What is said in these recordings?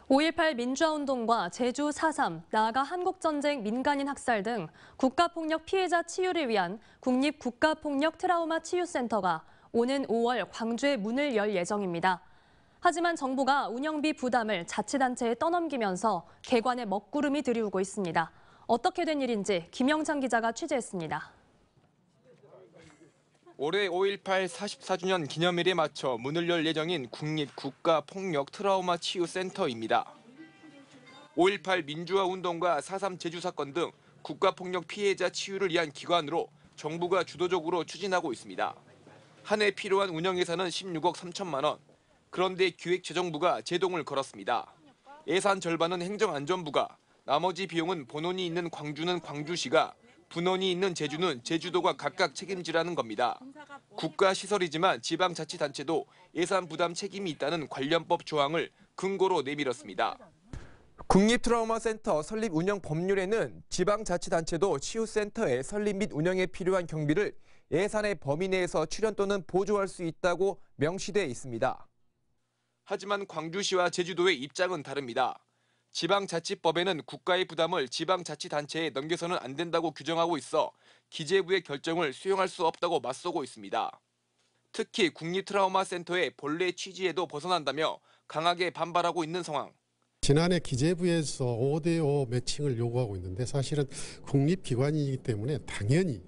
5.18 민주화운동과 제주 4.3, 나아가 한국전쟁 민간인 학살 등 국가폭력 피해자 치유를 위한 국립국가폭력 트라우마 치유센터가 오는 5월 광주에 문을 열 예정입니다. 하지만 정부가 운영비 부담을 자치단체에 떠넘기면서 개관에 먹구름이 들이우고 있습니다. 어떻게 된 일인지 김영창 기자가 취재했습니다. 올해 5.18 44주년 기념일에 맞춰 문을 열 예정인 국립국가폭력 트라우마 치유센터입니다. 5.18 민주화운동과 4.3 제주 사건 등 국가폭력 피해자 치유를 위한 기관으로 정부가 주도적으로 추진하고 있습니다. 한 해 필요한 운영 예산은 16억 3천만 원. 그런데 기획재정부가 제동을 걸었습니다. 예산 절반은 행정안전부가, 나머지 비용은 본원이 있는 광주는 광주시가, 분원이 있는 제주는 제주도가 각각 책임지라는 겁니다. 국가시설이지만 지방자치단체도 예산 부담 책임이 있다는 관련법 조항을 근거로 내밀었습니다. 국립트라우마센터 설립 운영 법률에는 지방자치단체도 치유센터의 설립 및 운영에 필요한 경비를 예산의 범위 내에서 출연 또는 보조할 수 있다고 명시돼 있습니다. 하지만 광주시와 제주도의 입장은 다릅니다. 지방자치법에는 국가의 부담을 지방자치단체에 넘겨서는 안 된다고 규정하고 있어 기재부의 결정을 수용할 수 없다고 맞서고 있습니다. 특히 국립트라우마센터의 본래 취지에도 벗어난다며 강하게 반발하고 있는 상황. 지난해 기재부에서 5대5 매칭을 요구하고 있는데 사실은 국립기관이기 때문에 당연히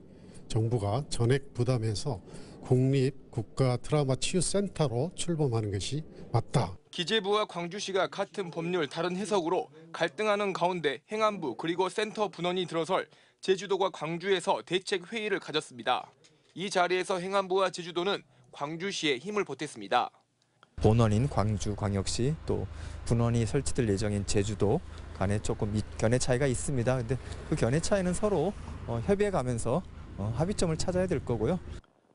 정부가 전액 부담해서 국립국가트라우마치유센터로 출범하는 것이 맞다. 기재부와 광주시가 같은 법률 다른 해석으로 갈등하는 가운데 행안부 그리고 센터 분원이 들어설 제주도가 광주에서 대책 회의를 가졌습니다. 이 자리에서 행안부와 제주도는 광주시에 힘을 보탰습니다. 본원인 광주광역시 또 분원이 설치될 예정인 제주도 간에 조금 견해 차이가 있습니다. 그런데 그 견해 차이는 서로 협의해가면서 합의점을 찾아야 될 거고요.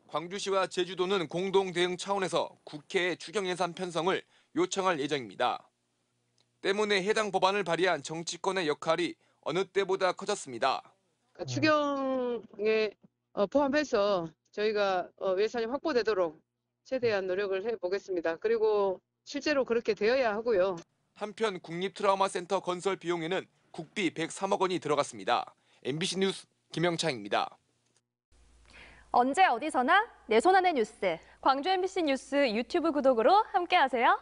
광주시와 제주도는 공동 대응 차원에서 국회에 추경 예산 편성을 요청할 예정입니다. 때문에 해당 법안을 발의한 정치권의 역할이 어느 때보다 커졌습니다. 추경에 포함해서 저희가 예산이 확보되도록 최대한 노력을 해보겠습니다. 그리고 실제로 그렇게 되어야 하고요. 한편 국립트라우마센터 건설 비용에는 국비 103억 원이 들어갔습니다. MBC 뉴스 김영창입니다. 언제 어디서나 내 손 안의 뉴스. 광주 MBC 뉴스 유튜브 구독으로 함께하세요.